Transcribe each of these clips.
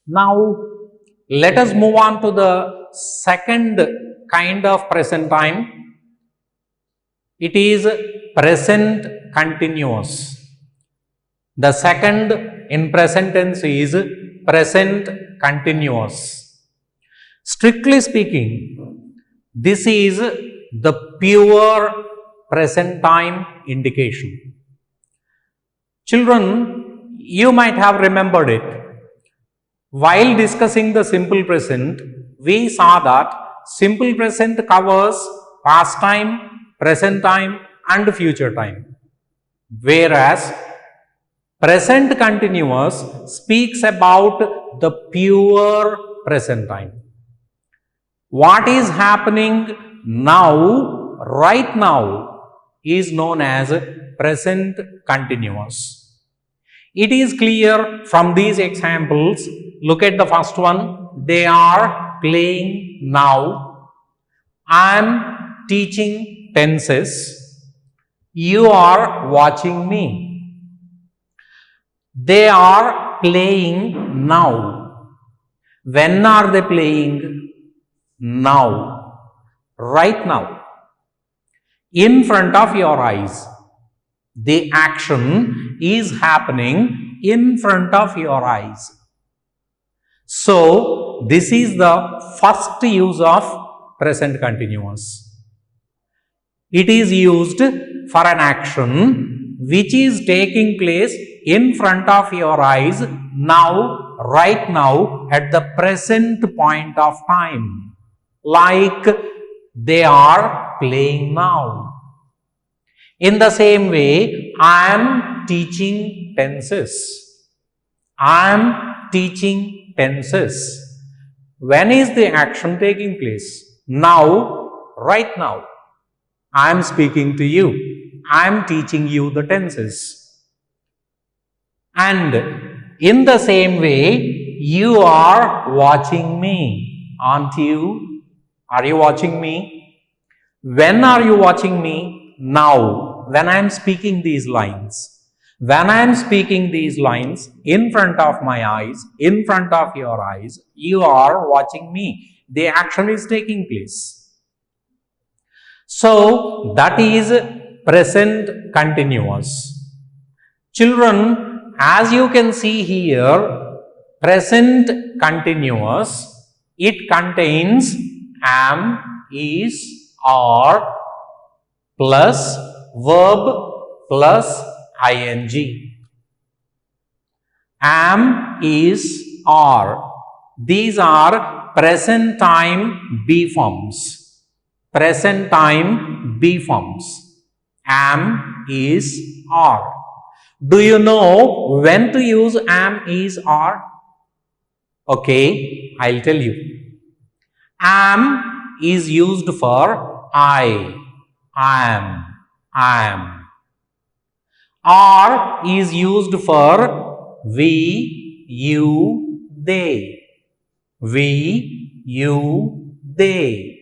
Now, let us move on to the second kind of present time. It is present continuous. The second in present tense is present continuous. Strictly speaking, this is the pure present time indication. Children, you might have remembered it. While discussing the simple present, we saw that simple present covers past time, present time and future time. Whereas present continuous speaks about the pure present time. What is happening now, right now, is known as present continuous. It is clear from these examples. Look at the first one. They are playing now. I am teaching tenses. You are watching me. They are playing now. When are they playing? Now. Right now. In front of your eyes. The action is happening in front of your eyes. So, this is the first use of present continuous. It is used for an action which is taking place in front of your eyes now, right now, at the present point of time. Like they are playing now. In the same way, I am teaching tenses. I am teaching tenses. When is the action taking place? Now, right now. I am speaking to you. I am teaching you the tenses. And in the same way, you are watching me. Aren't you? Are you watching me? When are you watching me? Now. When I am speaking these lines. When I am speaking these lines in front of my eyes, in front of your eyes, you are watching me. The action is taking place. So, that is present continuous. Children, as you can see here, present continuous, it contains am, is, are, plus verb plus ing. Am, is, are. These are present time be forms. Present time be forms. Am, is, are. Do you know when to use am, is, are? Okay, I'll tell you. Am is used for I am. Are is used for we, you, they. We, you, they.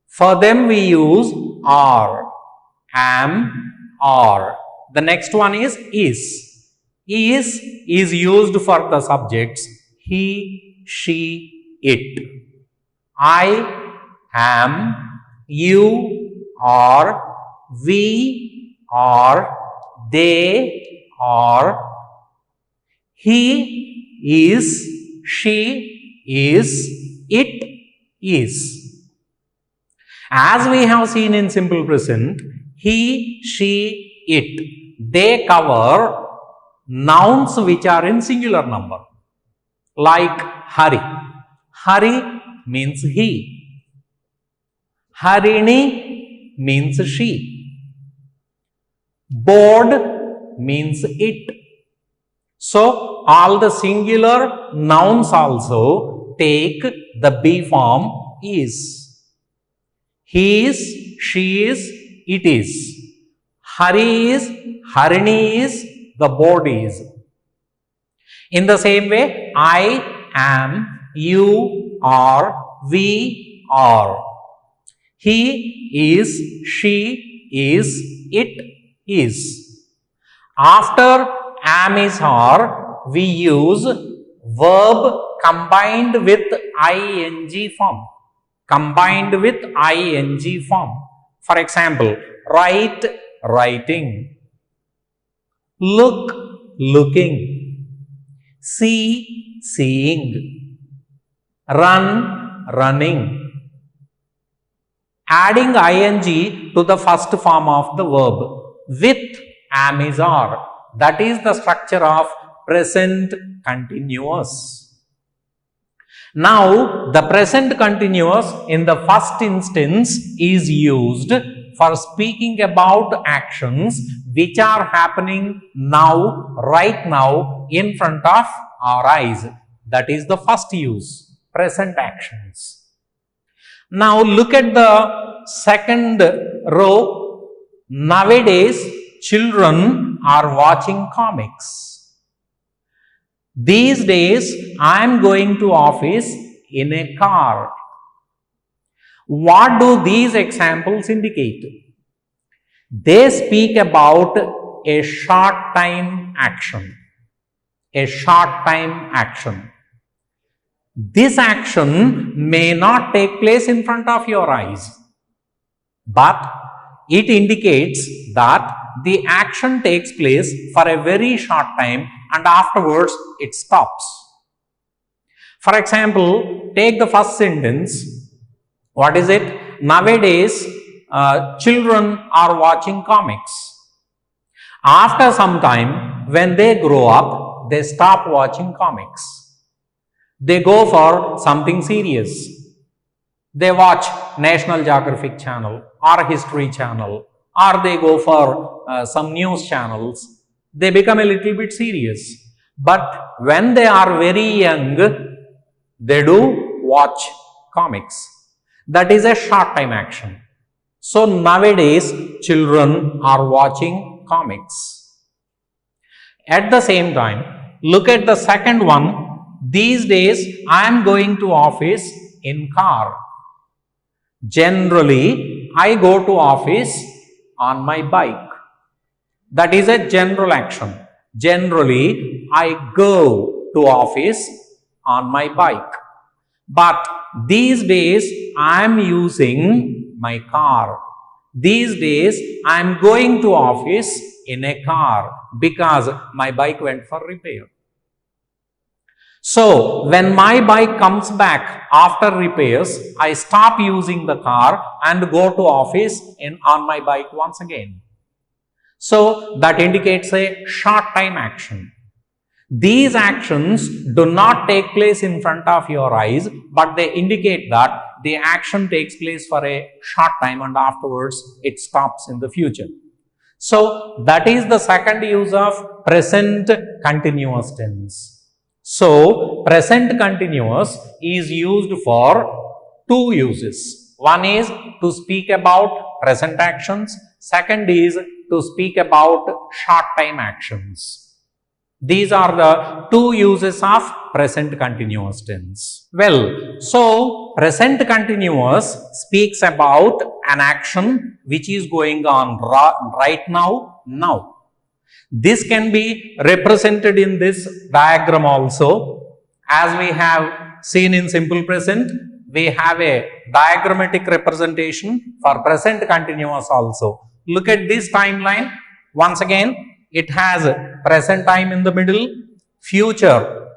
For them we use are, am, are. The next one is is. Is used for the subjects he, she, it. I am, you are, we are, they are, he is, she is, it is. As we have seen in simple present, he, she, it, they cover nouns which are in singular number. Like Hari. Hari means he. Harini means she. Board means it. So, all the singular nouns also take the be form is. He is, she is, it is. Hari is, Harini is, the board is. In the same way, I am, you are, we are. He is, she is, it is. After am, is, are, we use verb combined with ing form. Combined with ing form. For example, write, writing. Look, looking. See, seeing. Run, running. Adding ing to the first form of the verb with am is are. That is the structure of present continuous. Now, the present continuous in the first instance is used for speaking about actions which are happening now, right now, in front of our eyes. That is the first use, present actions. Now, look at the second row. Nowadays, children are watching comics. These days, I am going to office in a car. What do these examples indicate? They speak about a short time action. A short time action. This action may not take place in front of your eyes, but it indicates that the action takes place for a very short time and afterwards it stops. For example, take the first sentence. What is it? Nowadays, children are watching comics. After some time, when they grow up, they stop watching comics. They go for something serious. They watch National Geographic channel or History channel, or they go for some news channels. They become a little bit serious. But when they are very young, they do watch comics. That is a short time action. So nowadays, children are watching comics. At the same time, look at the second one. These days, I am going to office in car. Generally, I go to office on my bike. That is a general action. Generally, I go to office on my bike. But these days, I am using my car. These days, I am going to office in a car because my bike went for repair. So, when my bike comes back after repairs, I stop using the car and go to office on my bike once again. So, that indicates a short time action. These actions do not take place in front of your eyes, but they indicate that the action takes place for a short time and afterwards it stops in the future. So, that is the second use of present continuous tense. So, present continuous is used for two uses. One is to speak about present actions. Second is to speak about short time actions. These are the two uses of present continuous tense. Well, so present continuous speaks about an action which is going on right now, now. This can be represented in this diagram also. As we have seen in simple present, we have a diagrammatic representation for present continuous also. Look at this timeline. Once again, it has present time in the middle, future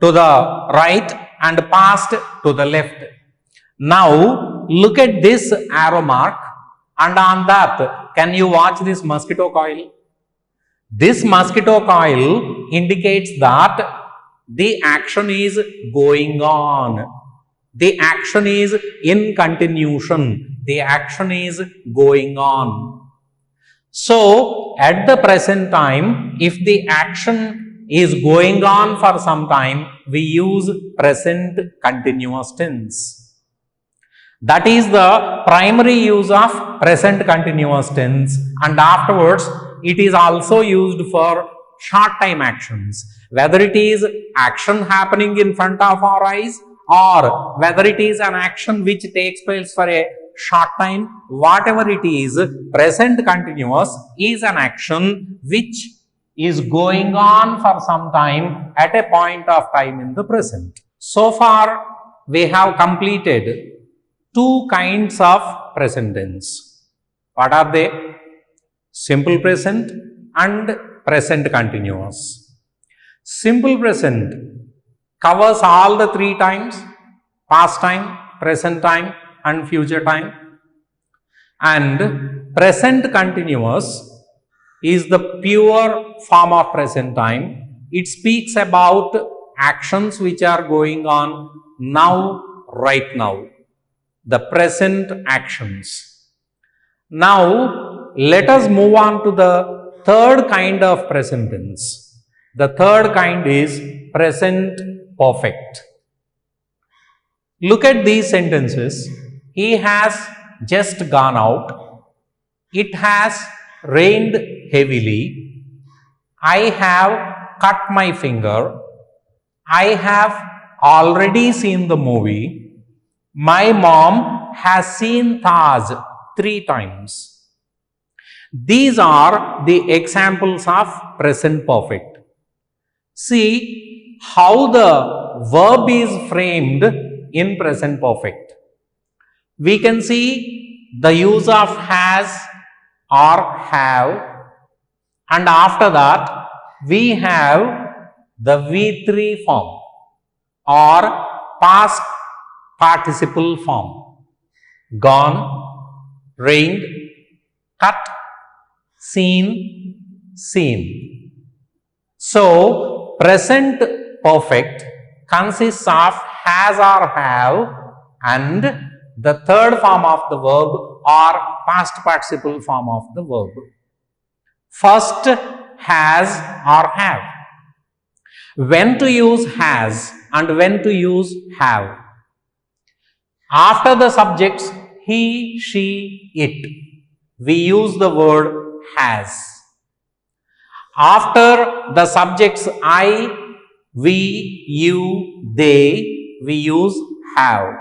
to the right and past to the left. Now, look at this arrow mark, and on that, can you watch this mosquito coil? This mosquito coil indicates that the action is going on. The action is in continuation. The action is going on. So, at the present time, if the action is going on for some time, we use present continuous tense. That is the primary use of present continuous tense, and afterwards it is also used for short time actions. Whether it is action happening in front of our eyes or whether it is an action which takes place for a short time, whatever it is, present continuous is an action which is going on for some time at a point of time in the present. So far, we have completed two kinds of present tense. What are they? Simple present and present continuous. Simple present covers all the three times: past time, present time, and future time. And present continuous is the pure form of present time. It speaks about actions which are going on now, right now, the present actions. Now, let us move on to the third kind of present tense. The third kind is present perfect. Look at these sentences. He has just gone out. It has rained heavily. I have cut my finger. I have already seen the movie. My mom has seen Taj 3 times. These are the examples of present perfect. See how the verb is framed in present perfect. We can see the use of has or have, and after that we have the V3 form or past participle form: gone, rained, cut, seen, seen. So, present perfect consists of has or have and the third form of the verb or past participle form of the verb. First, has or have. When to use has and when to use have. After the subjects he, she, it, we use the word has. After the subjects I, we, you, they, we use have.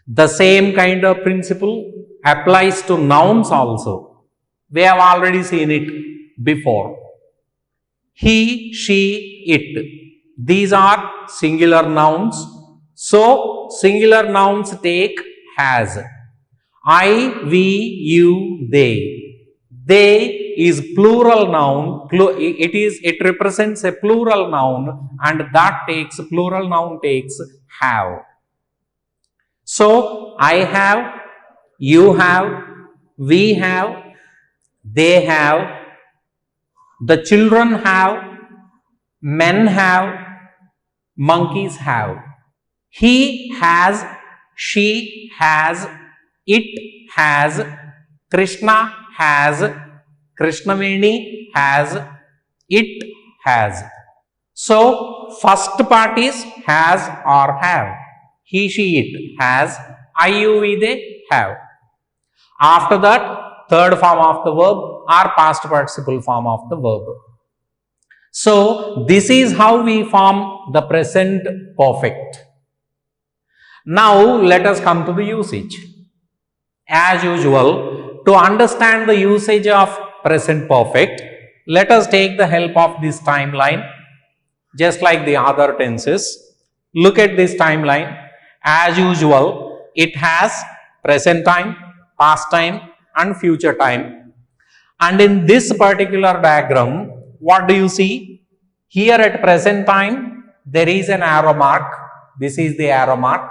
The same kind of principle applies to nouns also. We have already seen it before. He, she, it. These are singular nouns. So, singular nouns take has. I, we, you, they. They is plural noun. It represents a plural noun, and that takes plural noun takes have. So, I have, you have, we have, they have, the children have, men have, monkeys have. He has, she has, it has, Krishna has, Krishnaveni has, it has. So, first part is has or have. He, she, it has. I, you, we, they have. After that, third form of the verb or past participle form of the verb. So, this is how we form the present perfect. Now, let us come to the usage. As usual, to understand the usage of present perfect, let us take the help of this timeline, just like the other tenses. Look at this timeline. As usual, it has present time, past time, and future time. And in this particular diagram, what do you see? Here at present time, there is an arrow mark. This is the arrow mark.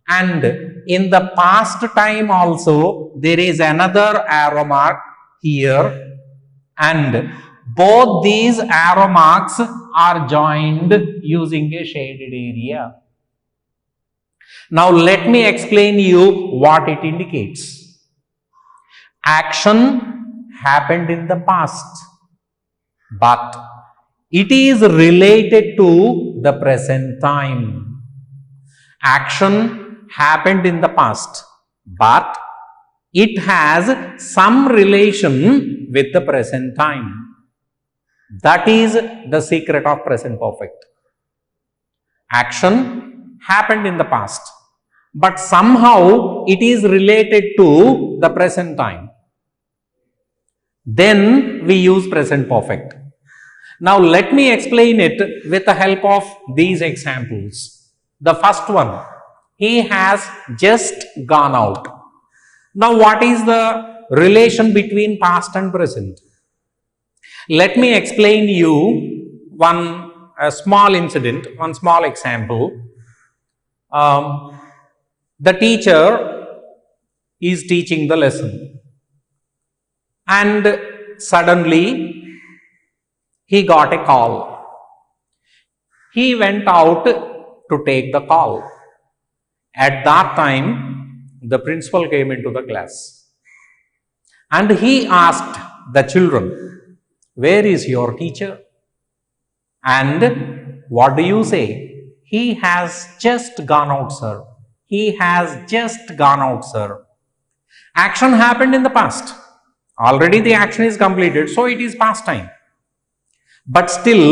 And in the past time also, there is another arrow mark here. And both these arrow marks are joined using a shaded area. Now, let me explain you what it indicates. Action happened in the past, but it is related to the present time. Action happened in the past, but it has some relation with the present time. That is the secret of present perfect. Action happened in the past, but somehow it is related to the present time. Then we use present perfect. Now let me explain it with the help of these examples. The first one, he has just gone out. Now, what is the relation between past and present? Let me explain you one small incident, one small example. The teacher is teaching the lesson, and suddenly he got a call. He went out to take the call. At that time, the principal came into the class and he asked the children, "Where is your teacher?" And what do you say? "He has just gone out, sir. He has just gone out, sir." Action happened in the past. Already the action is completed, so it is past time. But still,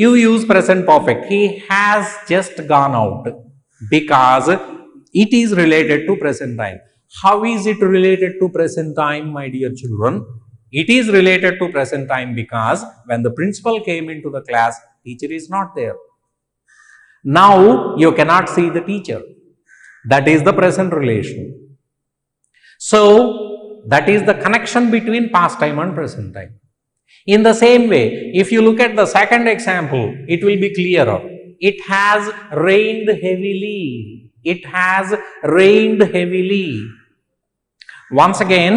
you use present perfect. He has just gone out because it is related to present time. How is it related to present time, my dear children? It is related to present time because when the principal came into the class, teacher is not there. Now you cannot see the teacher. That is the present relation. So that is the connection between past time and present time. In the same way, if you look at the second example, it will be clearer. It has rained heavily. It has rained heavily. Once again,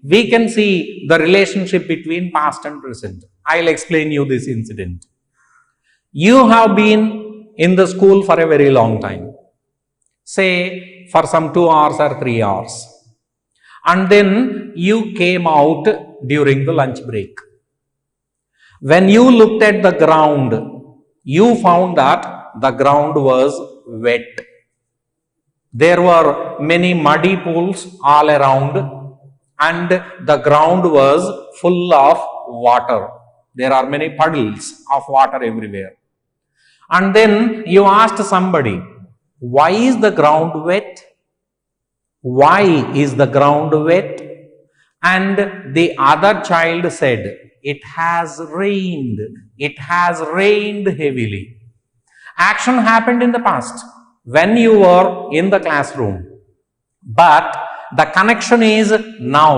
we can see the relationship between past and present. I'll explain you this incident. You have been in the school for a very long time, say for some 2 hours or 3 hours, and then you came out during the lunch break. When you looked at the ground, you found that the ground was wet. There were many muddy pools all around and the ground was full of water. There are many puddles of water everywhere. And then you asked somebody, "Why is the ground wet? Why is the ground wet?" And the other child said, "It has rained. It has rained heavily." Action happened in the past when you were in the classroom. But the connection is now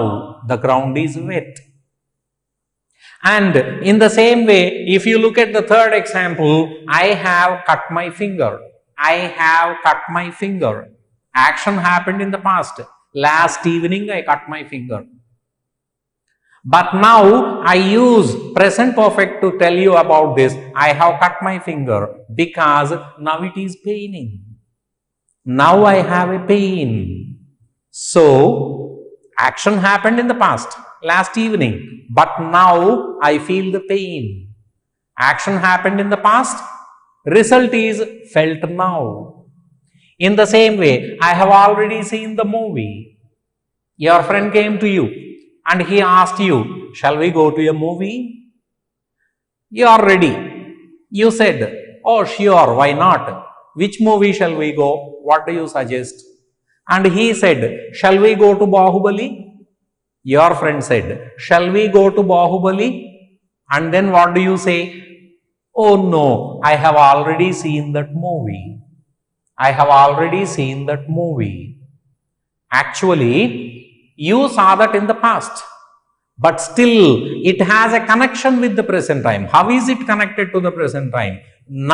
the ground is wet. And in the same way, if you look at the third example, I have cut my finger. I have cut my finger. Action happened in the past. Last evening I cut my finger. But now I use present perfect to tell you about this. I have cut my finger because now it is paining. Now I have a pain. So action happened in the past, last evening, but now I feel the pain. Action happened in the past, result is felt now. In the same way, I have already seen the movie. Your friend came to you and he asked you, "Shall we go to a movie?" You are ready. You said, "Oh sure, why not? Which movie shall we go? What do you suggest?" And he said, "Shall we go to Bahubali?" Your friend said, "Shall we go to Bahubali?" And then what do you say? "Oh no, I have already seen that movie. I have already seen that movie." Actually, you saw that in the past, but still it has a connection with the present time. How is it connected to the present time?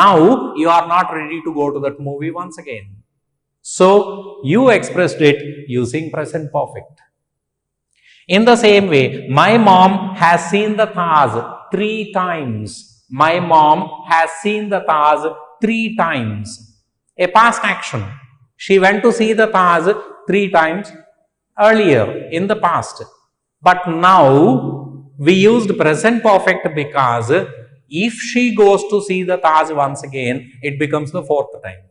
Now you are not ready to go to that movie once again. So you expressed it using present perfect. In the same way, my mom has seen the Taj 3 times. My mom has seen the Taj 3 times. A past action. She went to see the Taj 3 times earlier in the past. But now we used present perfect because if she goes to see the Taj once again, it becomes the 4th time.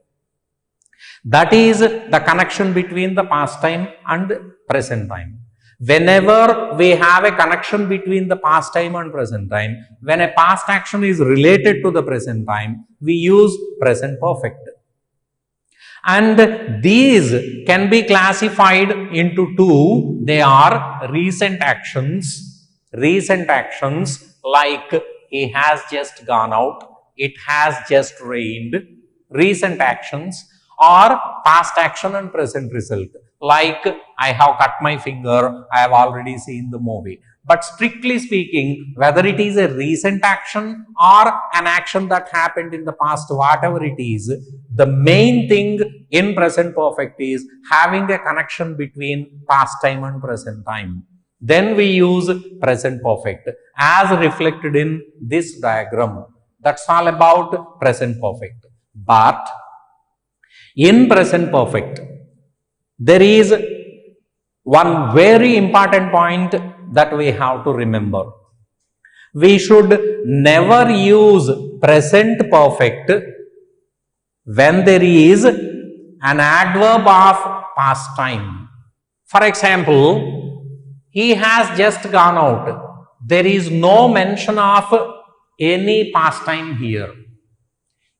That is the connection between the past time and present time. Whenever we have a connection between the past time and present time, when a past action is related to the present time, we use present perfect. And these can be classified into 2. They are recent actions. Recent actions like he has just gone out, it has just rained. recent actions or past action and present result. Like, I have cut my finger, I have already seen the movie. But strictly speaking, whether it is a recent action or an action that happened in the past, whatever it is, the main thing in present perfect is having a connection between past time and present time. Then we use present perfect as reflected in this diagram. That's all about present perfect. But in present perfect, there is one very important point that we have to remember. We should never use present perfect when there is an adverb of past time. For example, he has just gone out. There is no mention of any past time here.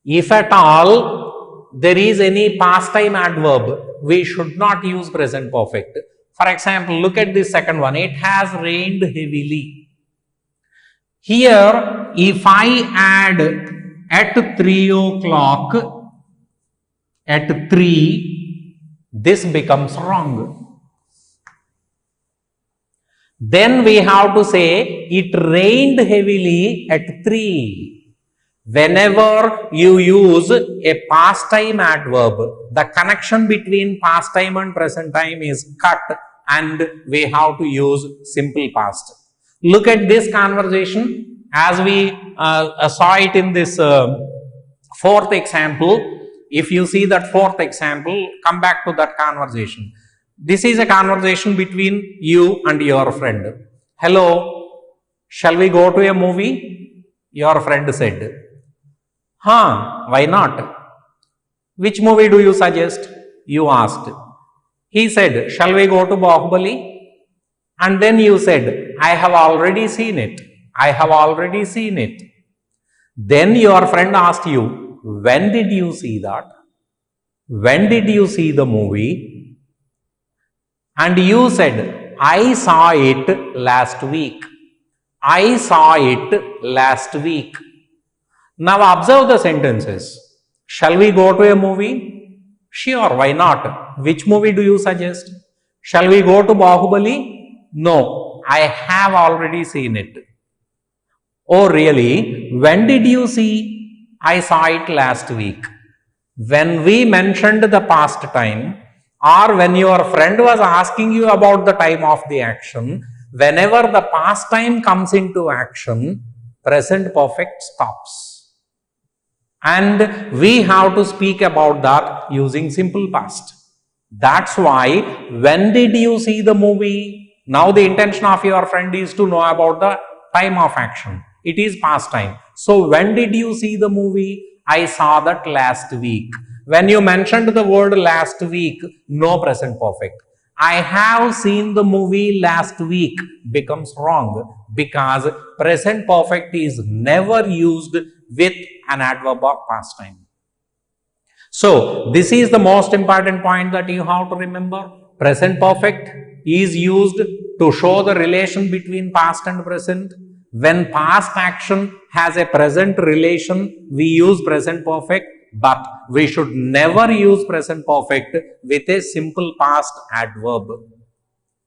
If at all there is any past time adverb, we should not use present perfect. For example, look at this second one. It has rained heavily. Here, if I add at 3 o'clock, at 3, this becomes wrong. Then we have to say, it rained heavily at 3. Whenever you use a past time adverb, the connection between past time and present time is cut and we have to use simple past. Look at this conversation as we saw it in this fourth example. If you see that fourth example, come back to that conversation. This is a conversation between you and your friend. Hello, shall we go to a movie? Your friend said. Why not? Which movie do you suggest? You asked. He said, shall we go to Bahubali? And then you said, I have already seen it. I have already seen it. Then your friend asked you, when did you see that? When did you see the movie? And you said, I saw it last week. I saw it last week. Now observe the sentences. Shall we go to a movie? Sure, why not? Which movie do you suggest? Shall we go to Bahubali? No, I have already seen it. Oh really? When did you see? I saw it last week. When we mentioned the past time, or when your friend was asking you about the time of the action, whenever the past time comes into action, present perfect stops. And we have to speak about that using simple past. That's why, when did you see the movie? Now the intention of your friend is to know about the time of action. It is past time. So when did you see the movie? I saw that last week. When you mentioned the word last week, no present perfect. I have seen the movie last week becomes wrong because present perfect is never used with an adverb of past time. So this is the most important point that you have to remember. Present perfect is used to show the relation between past and present. When past action has a present relation, we use present perfect, but we should never use present perfect with a simple past adverb.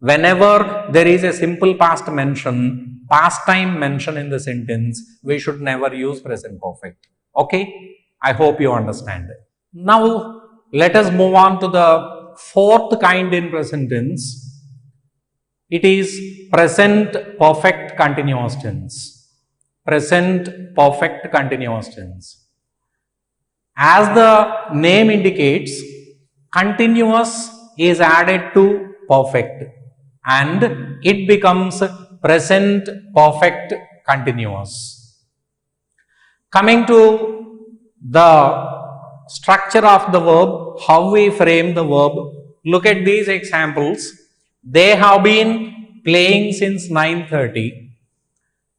Whenever there is a simple past mention, past time mention in the sentence, we should never use present perfect. Okay? I hope you understand. Now, let us move on to the fourth kind in present tense. It is present perfect continuous tense. Present perfect continuous tense. As the name indicates, continuous is added to perfect and it becomes present perfect continuous. Coming to the structure of the verb, how we frame the verb, look at these examples. They have been playing since 9:30.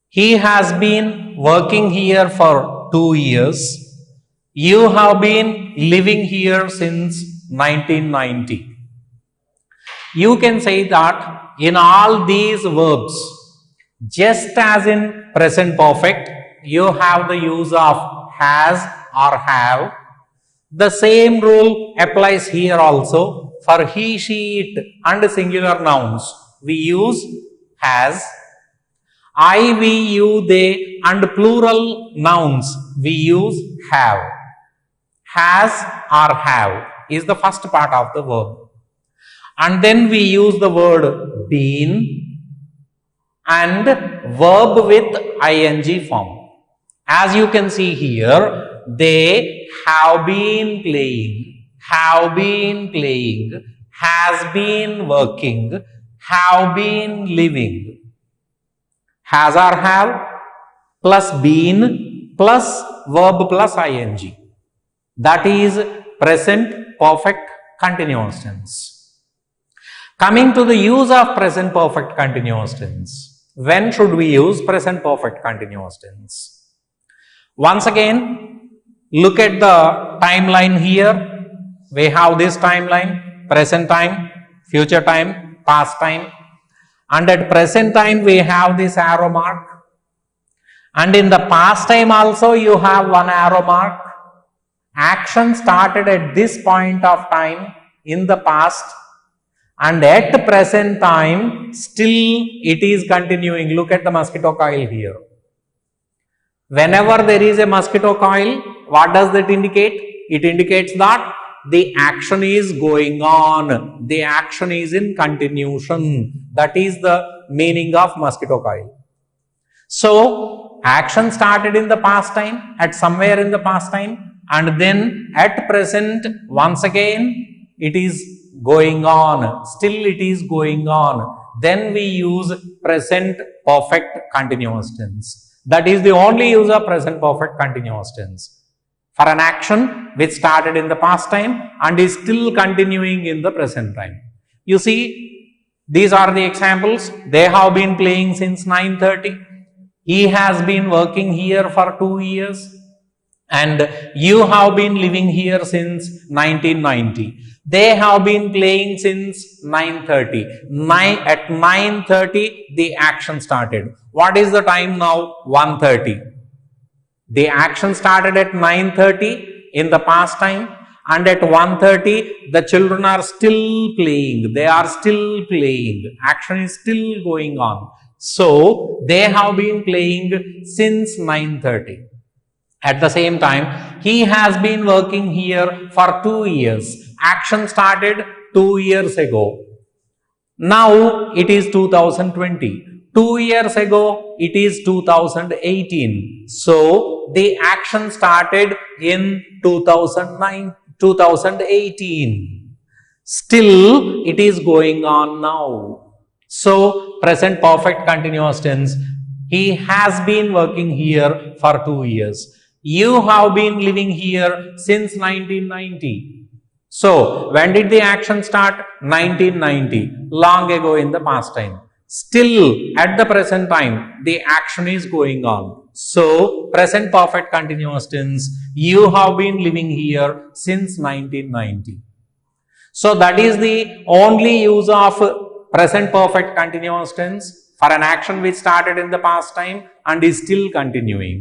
He has been working here for 2 years. You have been living here since 1990. You can say that in all these verbs, just as in present perfect, you have the use of has or have. The same rule applies here also. For he, she, it and singular nouns, we use has. I, we, you, they and plural nouns, we use have. Has or have is the first part of the verb. And then we use the word been and verb with ing form. As you can see here, they have been playing, have been playing, has been working, have been living. Has or have plus been plus verb plus ing. That is present perfect continuous tense. Coming to the use of present perfect continuous tense. When should we use present perfect continuous tense? Once again, look at the timeline here. We have this timeline, present time, future time, past time. And at present time, we have this arrow mark. And in the past time also, you have one arrow mark. Action started at this point of time in the past. And at present time, still it is continuing. Look at the mosquito coil here. Whenever there is a mosquito coil, what does that indicate? It indicates that the action is going on. The action is in continuation. That is the meaning of mosquito coil. So, action started in the past time, at somewhere in the past time, and then at present, once again, it is going on. Still it is going on. Then we use present perfect continuous tense. That is the only use of present perfect continuous tense. For an action which started in the past time and is still continuing in the present time. You see, these are the examples. They have been playing since 9:30. He has been working here for 2 years. And you have been living here since 1990. They have been playing since 9:30. At 9:30, the action started. What is the time now? 1:30. The action started at 9:30 in the past time, and at 1:30, the children are still playing. They are still playing. Action is still going on. So, they have been playing since 9:30. At the same time, he has been working here for 2 years. Action started 2 years ago. Now it is 2020. 2 years ago, it is 2018. So, the action started in 2018. Still, it is going on now. So, present perfect continuous tense. He has been working here for 2 years. You have been living here since 1990. So, when did the action start? 1990, long ago in the past time. Still, at the present time, the action is going on. So, present perfect continuous tense, you have been living here since 1990. So, that is the only use of present perfect continuous tense for an action which started in the past time and is still continuing.